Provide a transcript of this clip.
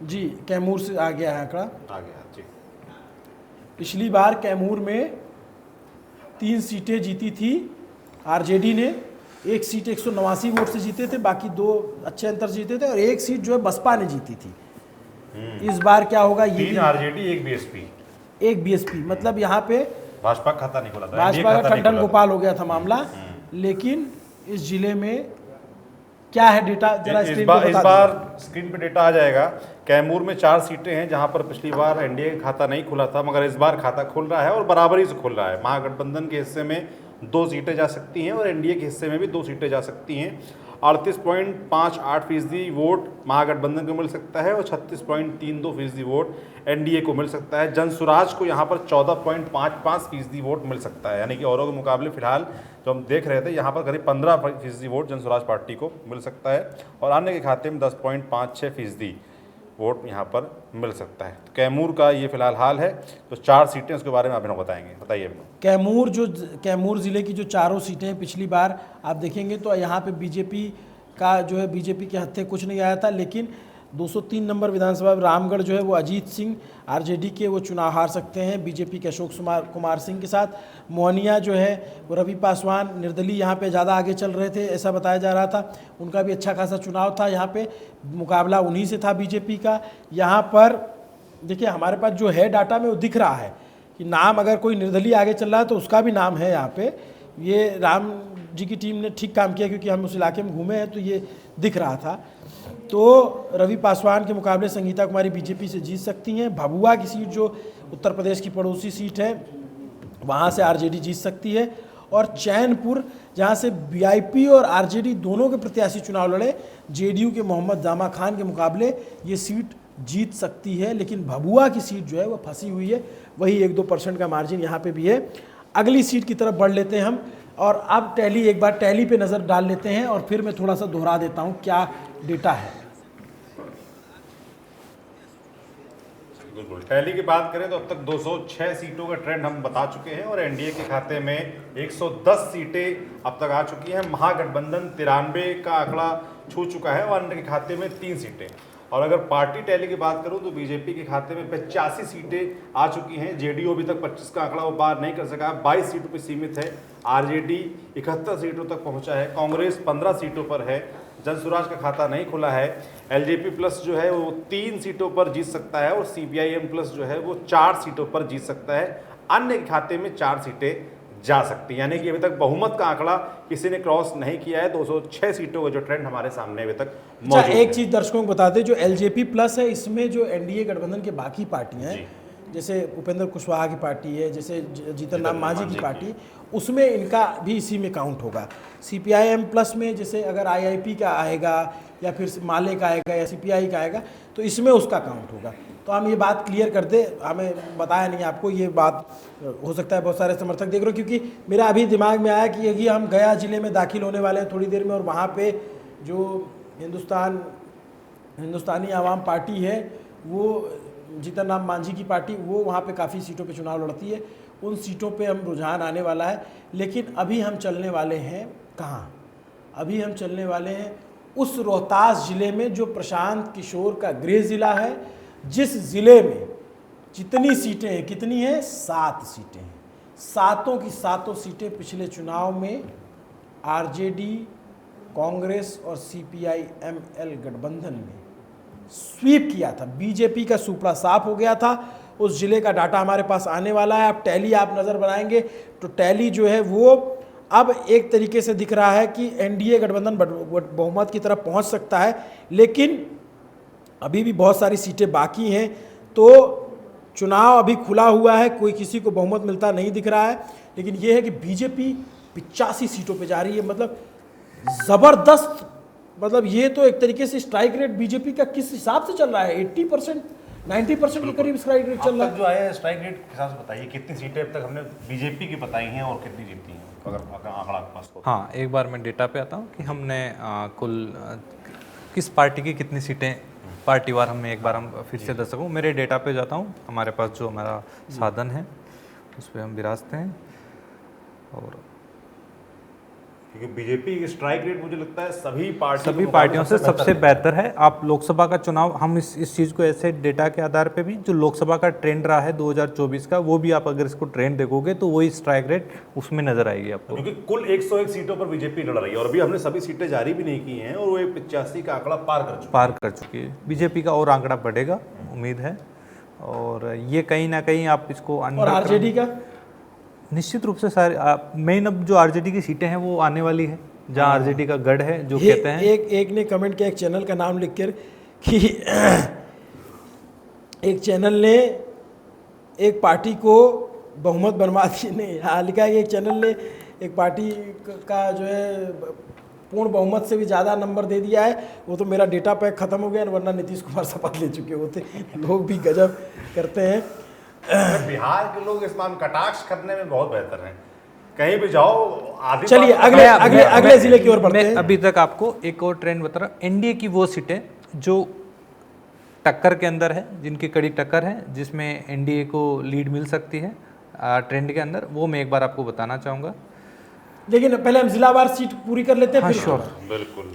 जी कैमूर से आ गया है आंकड़ा। आ गया जी। पिछली बार कैमूर में 3 सीटें जीती थी आरजेडी ने, 1 सीट 189 वोट से जीते थे, बाकी 2 अच्छे अंतर से जीते थे, और 1 सीट जो है बसपा ने जीती थी। इस बार क्या होगा, ये 3 आरजेडी 1 बीएसपी, 1 बीएसपी, मतलब यहाँ पे भाजपा का खाता नहीं खुला था, भाजपा का ठंडन गोपाल हो गया था मामला। लेकिन इस जिले में क्या है डेटा, जरा इस स्क्रीन पे बता बार स्क्रीन पे डेटा आ जाएगा। कैमूर में 4 सीटें हैं जहां पर पिछली बार एनडीए का खाता नहीं खुला था, मगर इस बार खाता खुल रहा है और बराबरी से खुल रहा है। महागठबंधन के हिस्से में 2 सीटें जा सकती हैं और एनडीए के हिस्से में भी 2 सीटें जा सकती हैं। 38.58% वोट महागठबंधन को मिल सकता है और 36.32% वोट एनडीए को मिल सकता है। जन स्वराज को यहाँ पर 14.55% वोट मिल सकता है, यानी कि औरों के मुकाबले फिलहाल जो हम देख रहे थे यहाँ पर करीब 15% वोट जन स्वराज पार्टी को मिल सकता है और अन्य के खाते में 10.56% वोट यहाँ पर मिल सकता है। तो कैमूर का ये फिलहाल हाल है। तो 4 सीटें उसके बारे में अभिनव बताएंगे, बताइए अभिनव। कैमूर ज़िले की जो 4 सीटें हैं, पिछली बार आप देखेंगे तो यहाँ पे बीजेपी का जो है, बीजेपी के हत्थे कुछ नहीं आया था, लेकिन 203 नंबर विधानसभा रामगढ़ जो है वो अजीत सिंह आरजेडी के वो चुनाव हार सकते हैं बीजेपी के अशोक कुमार सिंह के साथ। मोहनिया जो है वो रवि पासवान निर्दलीय यहाँ पे ज़्यादा आगे चल रहे थे, ऐसा बताया जा रहा था, उनका भी अच्छा खासा चुनाव था, यहाँ पे मुकाबला उन्हीं से था बीजेपी का। यहाँ पर देखिए हमारे पास जो है डाटा में वो दिख रहा है कि नाम अगर कोई निर्दलीय आगे चल रहा है तो उसका भी नाम है यहाँ पे। ये राम जी की टीम ने ठीक काम किया क्योंकि हम उस इलाके में घूमे हैं तो ये दिख रहा था। तो रवि पासवान के मुकाबले संगीता कुमारी बीजेपी से जीत सकती हैं। भभुआ की सीट जो उत्तर प्रदेश की पड़ोसी सीट है वहाँ से आरजेडी जीत सकती है। और चैनपुर जहाँ से वीआईपी और आरजेडी दोनों के प्रत्याशी चुनाव लड़े, जेडीयू के मोहम्मद जामा खान के मुकाबले ये सीट जीत सकती है, लेकिन भभुआ की सीट जो है वो फंसी हुई है, वही 1-2% का मार्जिन यहाँ पे भी है। अगली सीट की तरफ बढ़ लेते हैं हम, और अब टैली, एक बार टैली पे नज़र डाल लेते हैं और फिर मैं थोड़ा सा दोहरा देता हूँ क्या डेटा है। बिल्कुल, टैली की बात करें तो अब तक 206 सीटों का ट्रेंड हम बता चुके हैं और एनडीए के खाते में 110 सीटें अब तक आ चुकी हैं। महागठबंधन 93 का आंकड़ा छू चुका है और अन्य के खाते में 3 सीटें। और अगर पार्टी टैली की बात करूं तो बीजेपी के खाते में 85 सीटें आ चुकी हैं। जेडीयू अभी तक 25 का आंकड़ा वो पार नहीं कर सका, 22 सीटों पर सीमित है। आरजेडी 71 सीटों तक पहुंचा है। कांग्रेस 15 सीटों पर है। जन स्वराज का खाता नहीं खुला है। एलजेपी प्लस जो है वो 3 सीटों पर जीत सकता है और सीपीआईएम प्लस जो है वो 4 सीटों पर जीत सकता है। अन्य के खाते में 4 सीटें जा सकती है, यानी कि अभी तक बहुमत का आंकड़ा किसी ने क्रॉस नहीं किया है। 206 सीटों का जो ट्रेंड हमारे सामने अभी तक मौजूद है। एक चीज़ दर्शकों को बता दें, जो एलजेपी प्लस है इसमें जो एनडीए गठबंधन के बाकी पार्टियां हैं, जैसे उपेंद्र कुशवाहा की पार्टी है, जैसे जीतन राम मांझी की पार्टी, उसमें इनका भी इसी में काउंट होगा। सीपीआईएम प्लस में जैसे अगर आईआईपी का आएगा या फिर माले का आएगा या सीपीआई का आएगा तो इसमें उसका काउंट होगा। तो हम ये बात क्लियर कर दे, हमें बताया नहीं आपको ये बात, हो सकता है बहुत सारे समर्थक देख रहे हो, क्योंकि मेरा अभी दिमाग में आया कि यही हम गया जिले में दाखिल होने वाले हैं थोड़ी देर में, और वहाँ पे जो हिंदुस्तानी आवाम पार्टी है वो जीतन राम मांझी की पार्टी, वो वहाँ पे काफ़ी सीटों पे चुनाव लड़ती है, उन सीटों पे हम रुझान आने वाला है। लेकिन अभी हम चलने वाले हैं कहाँ? अभी हम चलने वाले हैं उस रोहतास ज़िले में जो प्रशांत किशोर का गृह ज़िला है, जिस ज़िले में जितनी सीटें हैं, कितनी हैं? 7 सीटें हैं। 7 की 7 सीटें पिछले चुनाव में आरजेडी, कांग्रेस और सीपीआई-एमएल गठबंधन में स्वीप किया था। बीजेपी का सुपड़ा साफ हो गया था। उस जिले का डाटा हमारे पास आने वाला है। अब टैली आप नज़र बनाएंगे तो टैली जो है वो अब एक तरीके से दिख रहा है कि एनडीए गठबंधन बहुमत की तरफ पहुंच सकता है, लेकिन अभी भी बहुत सारी सीटें बाकी हैं। तो चुनाव अभी खुला हुआ है, कोई किसी को बहुमत मिलता नहीं दिख रहा है, लेकिन यह है कि बीजेपी 85 सीटों पे जा रही है, मतलब ज़बरदस्त। मतलब ये तो एक तरीके से स्ट्राइक रेट बीजेपी का किस हिसाब से चल रहा है, 80% 90% के करीब स्ट्राइक रेट चल रहा है। जो आया स्ट्राइक रेट के हिसाब से बताइए कितनी सीटें अब तक हमने बीजेपी की बताई हैं और कितनी जीती हैं, अगर आंकड़ा आपके पास हो। हाँ, एक बार मैं डेटा पे आता हूँ कि हमने कुल किस पार्टी की कितनी सीटें पार्टीवार हम एक बार हम फिर से दे सकूँ। मेरे डेटा पे जाता हूँ, हमारे पास जो हमारा साधन है उस पर हम विराजते हैं और क्योंकि बीजेपी की स्ट्राइक रेट मुझे लगता है सभी पार्टियों से सबसे बेहतर है। आप लोकसभा का चुनाव, हम इस चीज़ को ऐसे डेटा के आधार पे भी, जो लोकसभा का ट्रेंड रहा है 2024 का, वो भी आप अगर इसको ट्रेंड देखोगे तो वही स्ट्राइक रेट उसमें नजर आएगी आपको। क्योंकि कुल 101 सीटों पर बीजेपी लड़ रही है और अभी हमने सभी सीटें जारी भी नहीं की हैं और वो 85 का आंकड़ा पार कर चुकी है। बीजेपी का और आंकड़ा बढ़ेगा, उम्मीद है। और ये कहीं ना कहीं आप इसको और आरजेडी का निश्चित रूप से सारे मेन अब जो आरजेडी की सीटें हैं वो आने वाली है, जहां आरजेडी का गढ़ है जो कहते हैं। एक ने कमेंट किया, एक चैनल का नाम लिख कर कि एक चैनल ने एक पार्टी को बहुमत बनवा दी, नहीं हाँ लिखा है कि एक चैनल ने एक पार्टी का जो है पूर्ण बहुमत से भी ज़्यादा नंबर दे दिया है, वो तो मेरा डेटा पैक खत्म हो गया, वरना नीतीश कुमार शपथ ले चुके होते। लोग भी गजब करते हैं। बिहार के लोग इस बार कटाक्ष करने में बहुत बेहतर हैं, कहीं भी जाओ आधी चलिए अगले जिले की ओर बढ़ते हैं। अभी तक आपको एक और ट्रेंड बता रहा हूं, एनडीए की वो सीटें जो टक्कर के अंदर है, जिनकी कड़ी टक्कर है, जिसमें एनडीए को लीड मिल सकती है ट्रेंड के अंदर, वो मैं एक बार आपको बताना चाहूँगा। लेकिन पहले हम जिलावार सीट पूरी कर लेते हैं, हाँ, फिर श्योर। बिल्कुल।